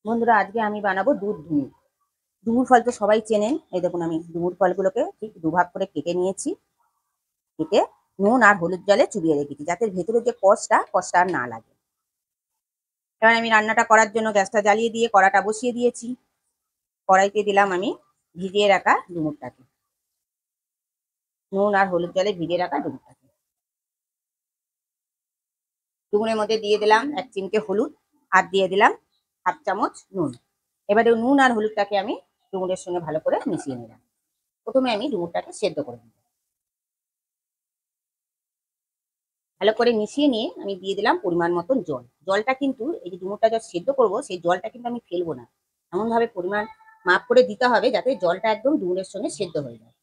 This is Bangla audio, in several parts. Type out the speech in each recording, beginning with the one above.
বন্ধুরা, আজকে আমি বানাবো দুধ ডুমুর। ডুমুর ফল তো সবাই চেনেন। এই দেখুন, আমি ডুমুর ফলগুলোকে ঠিক দুভাগ করে কেটে নিয়েছি। কেটে নুন আর হলুদ জলে চুবিয়ে রেখেছি, যাতে ভেতরে যে কষটা আর না লাগে। এবার আমি রান্নাটা করার জন্য গ্যাসটা জ্বালিয়ে দিয়ে কড়াটা বসিয়ে দিয়েছি। কড়াইতে দিলাম আমি ভিজিয়ে রাখা ডুমুরটাকে, নুন আর হলুদ জলে ভিজিয়ে রাখা ডুমুরটাকে। ডুমুরের মধ্যে দিয়ে দিলাম 1 চিমটে হলুদ আর দিয়ে দিলাম 1/2 চামচ নুন। এবারে নুন আর হলুদটাকে আমি ডুমুরের সঙ্গে ভালো করে মিশিয়ে নিলাম। প্রথমে আমি ডুমুরটাকে সেদ্ধ করে নিলাম। ভালো করে মিশিয়ে নিয়ে আমি দিয়ে দিলাম পরিমাণ মতন জল। জলটা কিন্তু এই যে ডুমুরটা যা সেদ্ধ করবো, সেই জলটা কিন্তু আমি ফেলবো না। এমনভাবে পরিমাণ মাপ করে দিতে হবে যাতে জলটা একদম ডুমুরের সঙ্গে সেদ্ধ হয়ে যায়।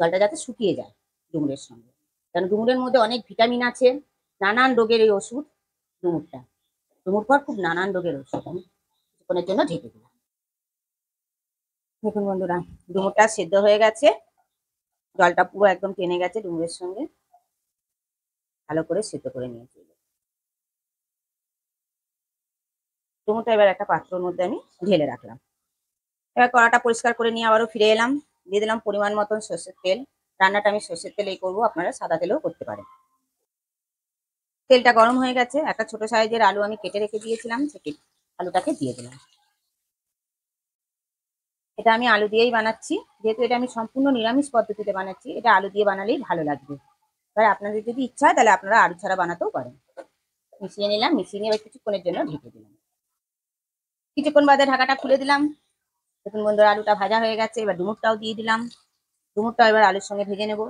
জলটা যাতে শুকিয়ে যায় ডুমুরের সঙ্গে। কারণ ডুমুরের মধ্যে অনেক ভিটামিন আছে, নানান রোগের এই ওষুধ ডুমুরটা। ডুমুর পর খুব নানান রোগের ওষুধ। আমি কিছুক্ষণের জন্য ঢেকে দিলাম। দেখুন বন্ধুরা, ডুমুরটা সেদ্ধ হয়ে গেছে। জলটা পুরো একদম টেনে গেছে ডুমুরের সঙ্গে। ভালো করে সেদ্ধ করে নিয়েছি। ডুমুরটা এবার একটা পাত্রের মধ্যে আমি ঢেলে রাখলাম। এবার কড়াটা পরিষ্কার করে নিয়ে আবারও ফিরে এলাম। দিয়ে দিলাম পরিমাণ মতন সর্ষের তেল। রান্নাটা আমি সর্ষের তেলেই করবো, আপনারা সাদা তেলেও করতে পারেন। তেলটা গরম হয়ে গেছে। একটা ছোট সাইজের আলু আমি কেটে রেখে দিয়েছিলাম, সেই আলুটাকে দিয়ে দিলাম। এটা আমি আলু দিয়েই বানাচ্ছি, যেহেতু এটা আমি সম্পূর্ণ নিরামিষ পদ্ধতিতে বানাচ্ছি। এটা আলু দিয়ে বানালেই ভালো লাগবে। এবার আপনাদের যদি ইচ্ছা হয় তাহলে আপনারা আলু ছাড়া বানাতেও পারেন। মিশিয়ে নিলাম, মিশিয়ে নিয়ে এবার কিছুক্ষণের জন্য ঢেকে দিলাম। কিছুক্ষণ বাদে ঢাকাটা খুলে দিলাম। দেখুন বন্ধুরা, আলুটা ভাজা হয়ে গেছে। এবার ডুমুরটাও দিয়ে দিলাম। ডুমুরটা এবার আলুর সঙ্গে ভেজে নেব।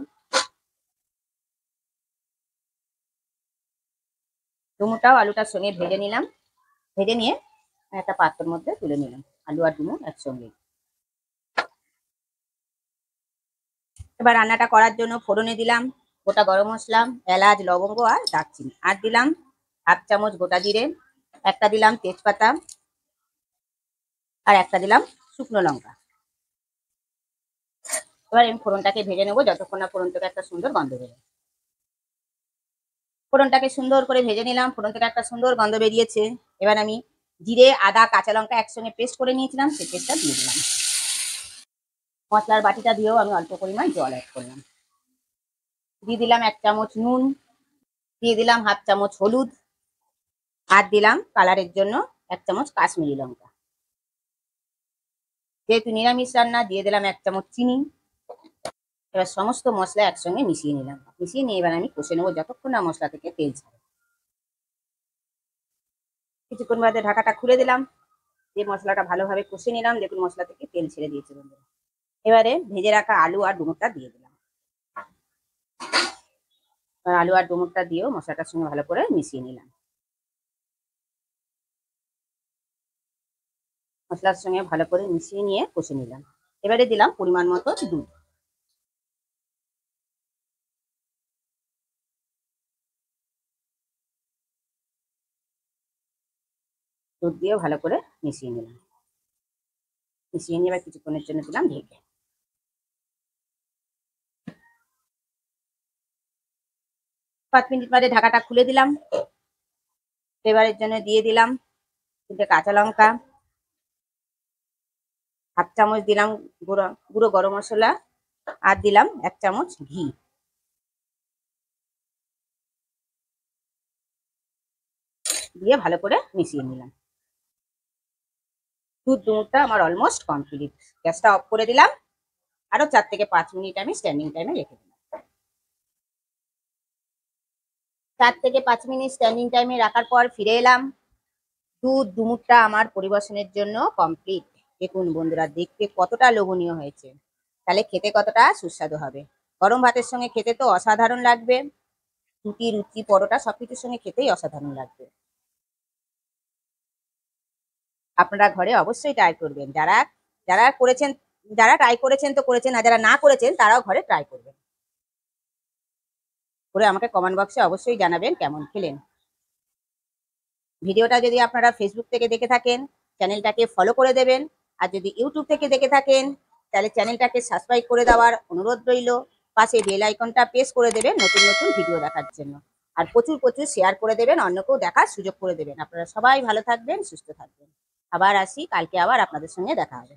ডুমুরটাও আলুটার সঙ্গে ভেজে নিলাম। ভেজে নিয়ে একটা পাত্রের মধ্যে তুলে নিলাম আলু আর ডুমুর একসঙ্গে। এবার রান্নাটা করার জন্য ফোড়নে দিলাম গোটা গরম মশলা, এলাচ, লবঙ্গ আর দারচিনি। আর দিলাম 1/2 চামচ গোটা জিরে, একটা দিলাম তেজপাতা, আর একটা দিলাম শুকনো লঙ্কা। এবার আমি ফোড়নটাকে ভেজে নেবো যতক্ষণ না ফোড়ন থেকে একটা সুন্দর গন্ধ বেরোয়। ফোড়নটাকে সুন্দর করে ভেজে নিলাম। ফোড়ন থেকে একটা সুন্দর গন্ধ বেরিয়েছে। এবার আমি জিরে, আদা, কাঁচা লঙ্কা একসঙ্গে পেস্ট করে নিয়েছিলাম, সেই পেস্টটা দিয়ে দিলাম। মশলার বাটিটা দিয়েও আমি অল্প পরিমাণ জল অ্যাড করলাম। দিয়ে দিলাম 1 চামচ নুন, দিয়ে দিলাম 1/2 চামচ হলুদ, আর দিলাম কালারের জন্য 1 চামচ কাশ্মীরি লঙ্কা। যেহেতু নিরামিষ রান্না, দিয়ে দিলাম 1 চামচ চিনি। এবার সমস্ত মশলা একসঙ্গে মিশিয়ে নিলাম। মিশিয়ে নিয়ে এবার আমি কষে নেবো যতক্ষণ না মশলা থেকে তেল ছাড়ে। কিছুক্ষণ বাদে ঢাকাটা খুলে দিলাম। দিয়ে মশলাটা ভালোভাবে কষে নিলাম। দেখুন মশলা থেকে তেল ছেড়ে দিয়েছে বন্ধুরা। এবারে ভেজে রাখা আলু আর ডুমুরটা দিয়ে দিলাম। আলু আর ডুমুরটা দিয়েও মশলাটার সঙ্গে ভালো করে মিশিয়ে নিলাম। মশলার সঙ্গে ভালো করে মিশিয়ে নিয়ে কষে নিলাম। এবারে দিলাম পরিমাণ মতো দুধ। দুধ দিয়ে ভালো করে মিশিয়ে নিলাম। মিশিয়ে নিয়ে এবার কিছুক্ষণের জন্য দিলাম ঢেকে। 5 মিনিট বাদে ঢাকাটা খুলে দিলাম। ফ্লেভারের জন্য দিয়ে দিলাম 3টে কাঁচা লঙ্কা, 1/2 চামচ দিলাম গুঁড়ো গরম মশলা, আর দিলাম 1 চামচ ঘি। দিয়ে ভালো করে মিশিয়ে নিলাম। দুধ ডুমুরটা আমার অলমোস্ট কমপ্লিট। গ্যাসটা অফ করে দিলাম। আরো 4 থেকে 5 মিনিট আমি স্ট্যান্ডিং টাইমে রেখে দিলাম। 4 থেকে 5 মিনিট স্ট্যান্ডিং টাইমে রাখার পর ফিরে এলাম। দুধ ডুমুরটা আমার পরিবেশনের জন্য কমপ্লিট। দেখুন বন্ধুরা, দেখতে কতটা লোভনীয় হয়েছে, তাহলে খেতে কতটা সুস্বাদু হবে। গরম ভাতের সঙ্গে খেতে তো অসাধারণ লাগবে। রুটি, লুচি, পরোটা সবকিছুর সঙ্গে খেতেই অসাধারণ লাগবে। আপনারা ঘরে অবশ্যই ট্রাই করবেন। যারা যারা করেছেন যারা ট্রাই করেছেন তো করেছেন, আর যারা না করেছেন তারাও ঘরে ট্রাই করবেন। করে আমাকে কমেন্ট বক্সে অবশ্যই জানাবেন কেমন খেলেন। ভিডিওটা যদি আপনারা ফেসবুক থেকে দেখে থাকেন, চ্যানেলটাকে ফলো করে দেবেন। আর যদি ইউটিউব থেকে দেখে থাকেন, তাহলে চ্যানেলটাকে সাবস্ক্রাইব করে দেওয়ার অনুরোধ রইল। পাশে বেল আইকনটা প্রেস করে দেবেন নতুন নতুন ভিডিও দেখার জন্য। আর প্রচুর প্রচুর শেয়ার করে দেবেন, অন্যকেও দেখার সুযোগ করে দেবেন। আপনারা সবাই ভালো থাকবেন, সুস্থ থাকবেন। আবার আসি, কালকে আবার আপনাদের সঙ্গে দেখা হবে।